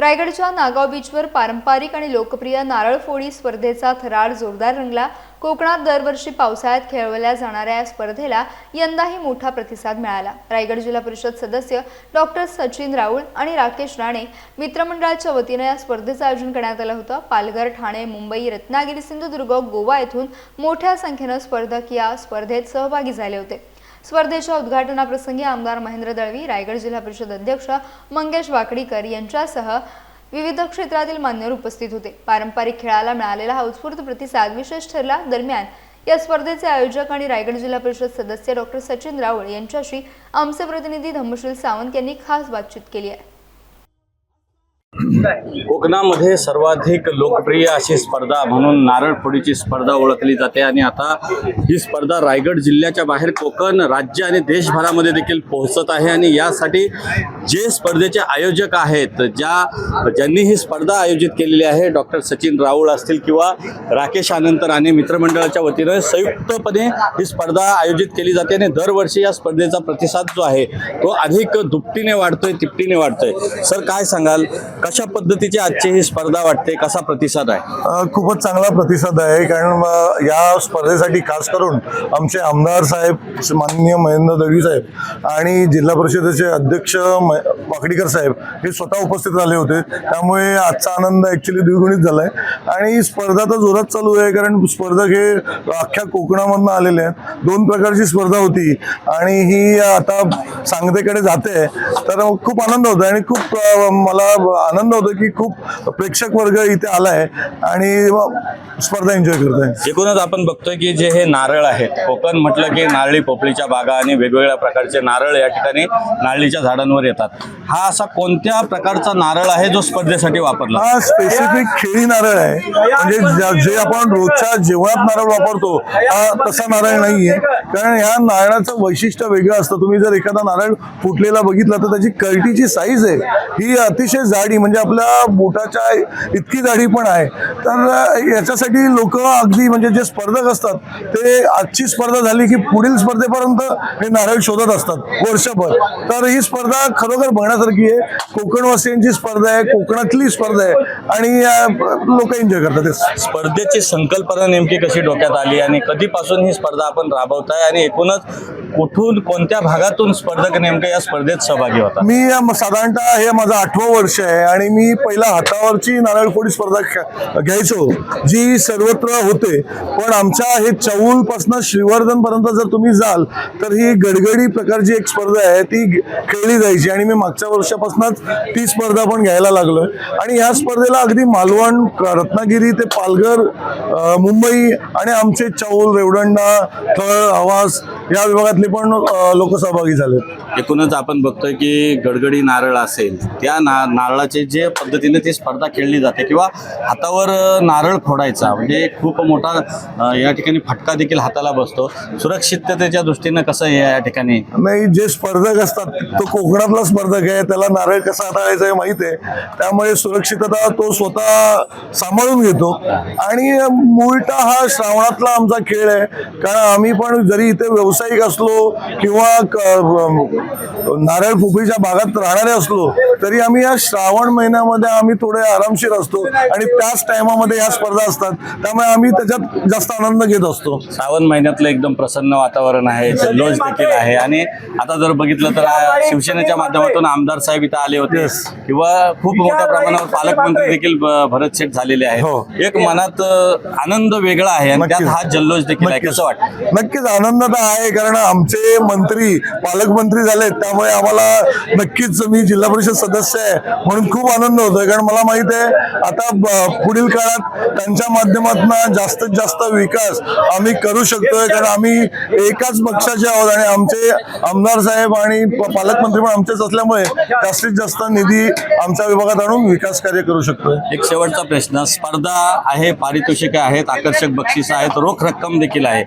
रायगडच्या नागाव बीचवर पारंपरिक आणि लोकप्रिय नारळ फोडी स्पर्धेचा थरार जोरदार रंगला। कोकणात दरवर्षी पावसाळ्यात खेळवल्या जाणाऱ्या या स्पर्धेला यंदाही मोठा प्रतिसाद मिळाला। रायगड जिल्हा परिषद सदस्य डॉक्टर सचिन राऊळ आणि राकेश राणे मित्रमंडळाच्या वतीने या स्पर्धेचं आयोजन करण्यात आलं होतं। पालघर, ठाणे, मुंबई, रत्नागिरी, सिंधुदुर्ग, गोवा येथून मोठ्या संख्येने स्पर्धक या स्पर्धेत सहभागी झाले होते। स्पर्धेच्या उद्घाटनाप्रसंगी आमदार महेंद्र दळवी, रायगड जिल्हा परिषद अध्यक्ष मंगेश वाकडीकर यांच्यासह विविध क्षेत्रातील मान्यवर उपस्थित होते। पारंपरिक खेळाला मिळालेला हा उत्स्फूर्त प्रतिसाद विशेष ठरला। दरम्यान या स्पर्धेचे आयोजक आणि रायगड जिल्हा परिषद सदस्य डॉक्टर सचिन राऊळ यांच्याशी आमचे प्रतिनिधी धम्मशील सावंत यांनी खास बातचीत केली आहे। कोकणामध्ये सर्वाधिक लोकप्रिय अशी स्पर्धा म्हणून नारळ फोडीची स्पर्धा ओळखली जाते आणि आता ही स्पर्धा रायगड जिल्ह्याच्या बाहेर कोकण राज्य आणि देशभरामध्ये देखील पोहोचत आहे। आणि यासाठी जे स्पर्धेचे आयोजक आहेत, ज्यांनी ही स्पर्धा आयोजित केलेली आहे, डॉक्टर सचिन राऊळ असतील किंवा राकेश आनंद राणे मित्रमंडळाच्या वतीने संयुक्तपणे ही स्पर्धा आयोजित केली जाते आणि दरवर्षी या स्पर्धेचा प्रतिसाद जो आहे तो अधिक दुपटीने वाढतोय, तिपटीने वाढतोय। सर, काय सांगाल, कशा पद्धतीची आजची ही स्पर्धा वाटते, कसा प्रतिसाद आहे? खूपच चांगला प्रतिसाद आहे, कारण या स्पर्धेसाठी खास करून आमचे आमदार साहेब माननीय महेंद्र दळवी साहेब आणि जिल्हा परिषदेचे अध्यक्ष वाकडीकर साहेब हे स्वतः उपस्थित झाले होते। त्यामुळे आजचा आनंद ऍक्च्युली द्विगुणित झालाय आणि स्पर्धा तर जोरात चालू आहे, कारण स्पर्धक हे अख्ख्या कोकणामधून आलेले आहेत। दोन प्रकारची स्पर्धा होती आणि ही आता सांगतेकडे जाते, तर खूप आनंद होतो आणि खूप मला आनंद होतो की खूप प्रेक्षक वर्ग इथे आलाय आणि स्पर्धा एन्जॉय करतोय। एकूणच आपण बघतोय की जे हे नारळ आहेत, कोकण म्हटलं की नारळी पोपळीच्या बागा आणि वेगवेगळ्या प्रकारचे नारळ या ठिकाणी नारळीच्या झाडांवर येतात। हा असा कोणत्या प्रकारचा नारळ आहे जो स्पर्धेसाठी वापरला? हा स्पेसिफिक खेळी नारळ आहे, म्हणजे जे आपण रोजच्या जेवणात नारळ वापरतो हा तसा नारळ नाहीये, कारण ह्या नारळाचं वैशिष्ट्य वेगळं असतं। तुम्ही जर एखादा नारळ फुटलेला बघितला तर त्याची कर्टीची साईज आहे ही अतिशय जाडी, म्हणजे आपल्या बोटाच्या इतकी जाडी पण आहे। तर याच्यासाठी लोक अगदी म्हणजे जे स्पर्धक असतात ते आजची स्पर्धा झाली की पुढील स्पर्धेपर्यंत हे नारळ शोधत असतात वर्षभर। तर ही स्पर्धा खरोखर बघण्यासारखी आहे, कोकणवासियांची स्पर्धा आहे, कोकणातली स्पर्धा आहे आणि लोक एन्जॉय करतात। स्पर्धेची संकल्पना नेमकी कशी डोक्यात आली आणि कधीपासून ही स्पर्धा आपण राबवताय आणि एकूणच कुठून कोणत्या भागातून स्पर्धक नेमके या स्पर्धेत सहभागी होतात? मी साधारणतः हे माझं 8वं वर्ष आहे आणि मी पहिला हातावरची नारळफोडी स्पर्धा घ्यायचो जी सर्वत्र होते, पण आमच्या हे चौल पासून श्रीवर्धन पर्यंत जर तुम्ही जाल तर ही गडगडी प्रकारची एक स्पर्धा आहे, ती खेळली जायची आणि मी मागच्या वर्षापासूनच ती स्पर्धा पण घ्यायला लागलोय। आणि ह्या स्पर्धेला अगदी मालवण, रत्नागिरी ते पालघर, मुंबई आणि आमचे चौल, रेवदंडा, थळ, आवास या विभागातले पण लोक सहभागी झाले। एकूणच आपण बघतोय की गडगडी नारळ असेल, त्या नारळाचे जे पद्धतीने ती स्पर्धा खेळली जाते किंवा हातावर नारळ फोडायचा म्हणजे खूप मोठा या ठिकाणी फटका देखील हाताला बसतो। सुरक्षिततेच्या दृष्टीने कसं आहे या ठिकाणी? नाही, जे स्पर्धक असतात तो कोकणातला स्पर्धक आहे, त्याला नारळ कसा हाताळायचा हे माहित आहे, त्यामुळे सुरक्षितता तो स्वतः सांभाळून घेतो। आणि मूळतः हा श्रावणातला आमचा खेळ आहे, कारण आम्ही पण जरी इथे व्यावसायिक असलो किंवा नारळ पोपळीच्या भागात राहणारे असलो तरी आम्ही या श्रावण महिन्यामध्ये आम्ही थोडे आरामशीर असतो आणि त्याच टायमामध्ये या स्पर्धा असतात, त्यामुळे आम्ही त्याच्यात जास्त आनंद घेत असतो। श्रावण महिन्यातलं एकदम प्रसन्न वातावरण आहे, जल्लोष देखील आहे आणि आता जर बघितलं तर शिवसेनेच्या माध्यमातून आमदार साहेब इथं आले होते किंवा खूप मोठ्या प्रमाणावर पालकमंत्री देखील भरत शेठ झालेले आहेत। एक मनात आनंद वेगळा आहे आणि त्यात हा जल्लोष देखील आहे, कसं वाटतं? नक्कीच आनंद तर आहे, कारण आमचे मंत्री पालकमंत्री झाले, त्यामुळे आम्हाला नक्कीच, मी जिल्हा परिषद सदस्य आहे म्हणून खूप आनंद होतोय, कारण मला माहित आहे आता पुढील काळात त्यांच्या माध्यमातून जास्तीत जास्त विकास आम्ही करू शकतोय, कारण आम्ही एकाच पक्षाचे आहोत आणि आमचे आमदार साहेब आणि पालकमंत्री पण आमचेच असल्यामुळे जास्तीत जास्त निधी आमच्या विभागात आणून विकास कार्य करू शकतोय। एक शेवटचा प्रश्न, स्पर्धा आहे, पारितोषिके आहेत, आकर्षक बक्षीस आहेत, रोख रक्कम देखील आहे,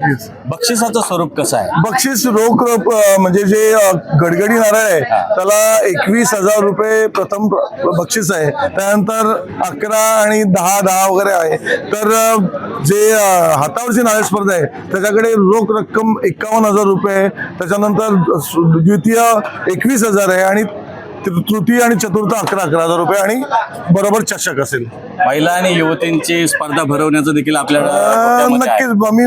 बक्षिसाचं स्वरूप कसं आहे? बक्षीस रोख म्हणजे जे गडगडी नारळ आहे त्याला 21,000 रुपये प्रथम बक्षीस आहे, त्यानंतर 11 आणि 10 वगैरे आहे। तर जे हातावरची नारळ स्पर्धा आहे त्याच्याकडे रोख रक्कम 51,000 रुपये, त्याच्यानंतर द्वितीय 21,000 आहे आणि तृतीय आणि चतुर्थ 11,000 रुपये आणि बरोबर चषक असेल. महिला आणि युवतींची स्पर्धा भरवण्याचं देखील आपल्याला डोक्यामध्ये आहे. नक्कीच मी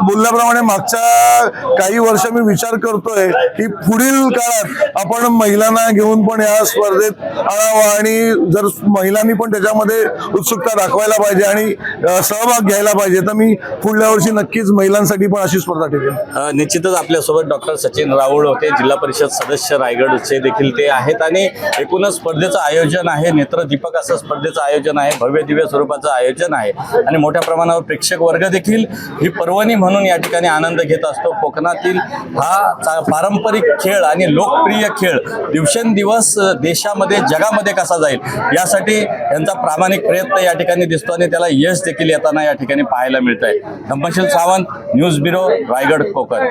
बोलल्याप्रमाणे मागच्या काही वर्ष मी विचार करतोय की पुढील काळात आपण महिलांना घेऊन पण या स्पर्धेत आणावं आणि जर महिलांनी पण त्याच्यामध्ये उत्सुकता दाखवायला पाहिजे आणि सहभाग घ्यायला पाहिजे, तर मी पुढल्या वर्षी नक्कीच महिलांसाठी पण अशी स्पर्धा ठेवेन. निश्चितच आपल्यासोबत डॉक्टर सचिन राऊळ होते, जिल्हा परिषद सदस्य रायगडचे देखील ते आहेत. आणि एकूणच स्पर्धेचं आयोजन आहे, नेत्रदीपक असं स्पर्धेचं आयोजन आहे, भव्य दिव्य स्वरूपाचं आयोजन आहे आणि मोठ्या प्रमाणावर प्रेक्षक वर्ग देखील ही पर्वणी म्हणून या ठिकाणी आनंद घेत असतो. कोकणातील हा पारंपरिक खेळ आणि लोकप्रिय खेळ दिवसेंदिवस देशामध्ये जगामध्ये कसा जाईल यासाठी यांचा प्रामाणिक प्रयत्न या ठिकाणी दिसतो आणि त्याला यश देखील येताना या ठिकाणी पाहायला मिळत आहे. Dhammasheel Sawant, news bureau, Raigad, Konkan.